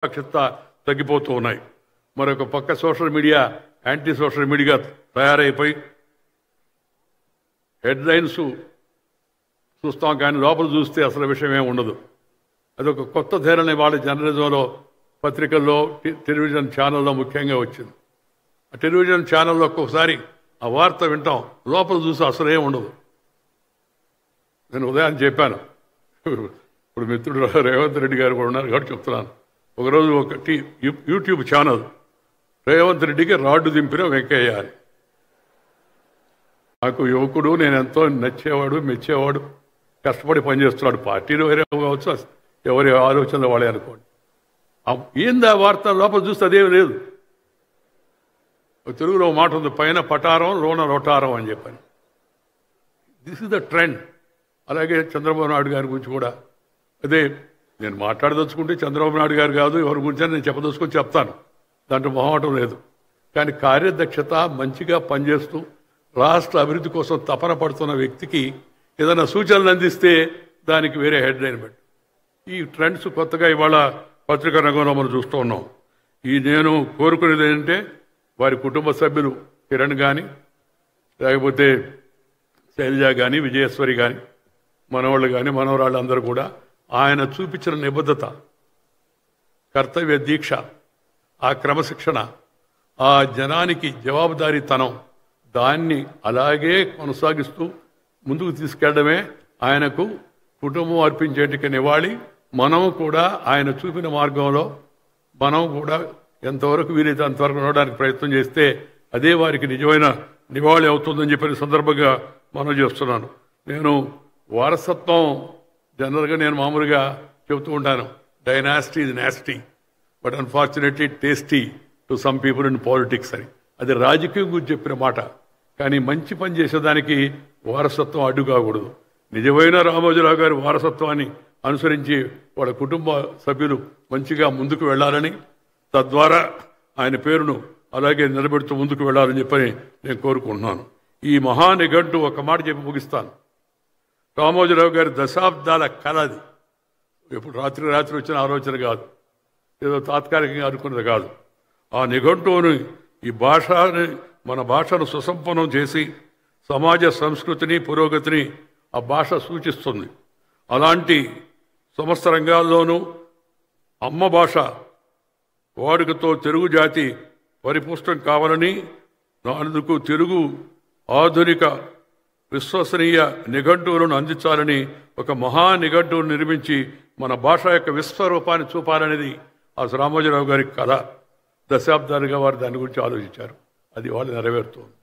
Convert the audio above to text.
సురక్షిత తగ్గిపోతూ ఉన్నాయి. మరొక పక్క social media anti social media తయారైపోయి హెడ్లైన్స్ చూస్తాం, కానీ లోపల చూస్తే అసలు విషయం ఏమి ఉండదు. అదొక కొత్త ధోరణి వాళ్ళ జర్నలిజంలో, పత్రికల్లో, టెలివిజన్ ఛానల్లో ముఖ్యంగా వచ్చింది. ఆ టెలివిజన్ ఛానల్లో ఒక్కొక్కసారి ఆ వార్త వింటాం, లోపల చూసి అసలు ఏమి ఉండదు. నేను ఉదయం చెప్పాను, ఇప్పుడు మిత్రుడు రేవంత్ రెడ్డి గారు కూడా ఉన్నారు కాబట్టి చెప్తున్నాను. ఒకరోజు ఒక యూట్యూబ్ ఛానల్ రేవంత్ రెడ్డికి రాడ్డు దింపిన వెంకయ్య అని. నాకు యువకుడు, నేను ఎంతో నచ్చేవాడు, మెచ్చేవాడు, కష్టపడి పనిచేస్తున్నాడు. పార్టీలు వేరే కావచ్చు, ఎవరి ఆలోచనలు వాళ్ళే అనుకోండి. ఏందా వార్త లోపల చూస్తే అదేమి లేదు. తెలుగులో మాట ఉంది, పైన పటారం లోన రొటారం అని చెప్పాను. This is the trend. అలాగే చంద్రబాబు నాయుడు గారి గురించి కూడా అదే. నేను మాట్లాడదలుచుకుంటే చంద్రబాబు నాయుడు గారు కాదు, ఎవరి గురించి నేను చెప్పదలుచుకొని చెప్తాను, దాంట్లో మొహమాటం లేదు. కానీ కార్యదక్షత, మంచిగా పనిచేస్తూ రాష్ట్ర అభివృద్ధి కోసం తపన పడుతున్న వ్యక్తికి ఏదైనా సూచనలు అందిస్తే దానికి వేరే హెడ్లైన్ పెట్టి, ఈ ట్రెండ్స్ కొత్తగా ఇవాళ పత్రికా రంగంలో మనం చూస్తూ ఉన్నాం. నేను కోరుకునేది ఏంటంటే వారి కుటుంబ సభ్యులు కిరణ్ కానీ, లేకపోతే శైలజ కానీ, విజయేశ్వరి కానీ, మనవాళ్ళు కానీ, మనవరాళ్ళు అందరూ కూడా ఆయన చూపించిన నిబద్ధత, కర్తవ్య దీక్ష, ఆ క్రమశిక్షణ, ఆ జనానికి జవాబుదారీతనం, దాన్ని అలాగే కొనసాగిస్తూ ముందుకు తీసుకెళ్లడమే ఆయనకు కుటుంబం అర్పించేటికి నివాళి. మనం కూడా ఆయన చూపిన మార్గంలో మనం కూడా ఎంతవరకు వీలైతే అంతవరకు ఉండడానికి ప్రయత్నం చేస్తే అదే వారికి నిజమైన నివాళి అవుతుందని చెప్పిన సందర్భంగా మనం చేస్తున్నాను. నేను వారసత్వం జనరల్గా నేను మామూలుగా చెబుతూ ఉంటాను, dynasty is nasty but unfortunately tasty to some people in politics అని. అది రాజకీయం గురించి చెప్పిన మాట. కానీ మంచి పని చేసేదానికి వారసత్వం అడ్డు కాకూడదు. నిజమైన రామోజీరావు గారి వారసత్వాన్ని అనుసరించి వాళ్ళ కుటుంబ సభ్యులు మంచిగా ముందుకు వెళ్ళాలని, తద్వారా ఆయన పేరును అలాగే నిలబెడుతూ ముందుకు వెళ్ళాలని చెప్పని నేను కోరుకుంటున్నాను. ఈ మహానిఘంటు ఒక మాట చెప్పి ముగిస్తాను. రామోజీరావు గారి దశాబ్దాల కళ అది. ఎప్పుడు రాత్రి వచ్చిన ఆలోచన కాదు, ఏదో తాత్కాలికంగా అనుకున్నది కాదు. ఆ నిఘంటువుని, ఈ భాషని, మన భాషను సుసంపన్నం చేసి సమాజ సంస్కృతిని, పురోగతిని ఆ భాష సూచిస్తుంది. అలాంటి సమస్త రంగాల్లోనూ అమ్మ భాష వాడుకతో తెలుగు జాతి పరిపుష్టం కావాలని, అందుకు తెలుగు ఆధునిక విశ్వసనీయ నిఘంటువులను అందించాలని ఒక మహా నిఘంటువును నిర్మించి మన భాష యొక్క విశ్వరూపాన్ని చూపాలనేది ఆ రామోజీరావు గారి కళ. దశాబ్దాలుగా వారు దాని గురించి ఆలోచించారు. అది వాళ్ళు నెరవేరుతోంది.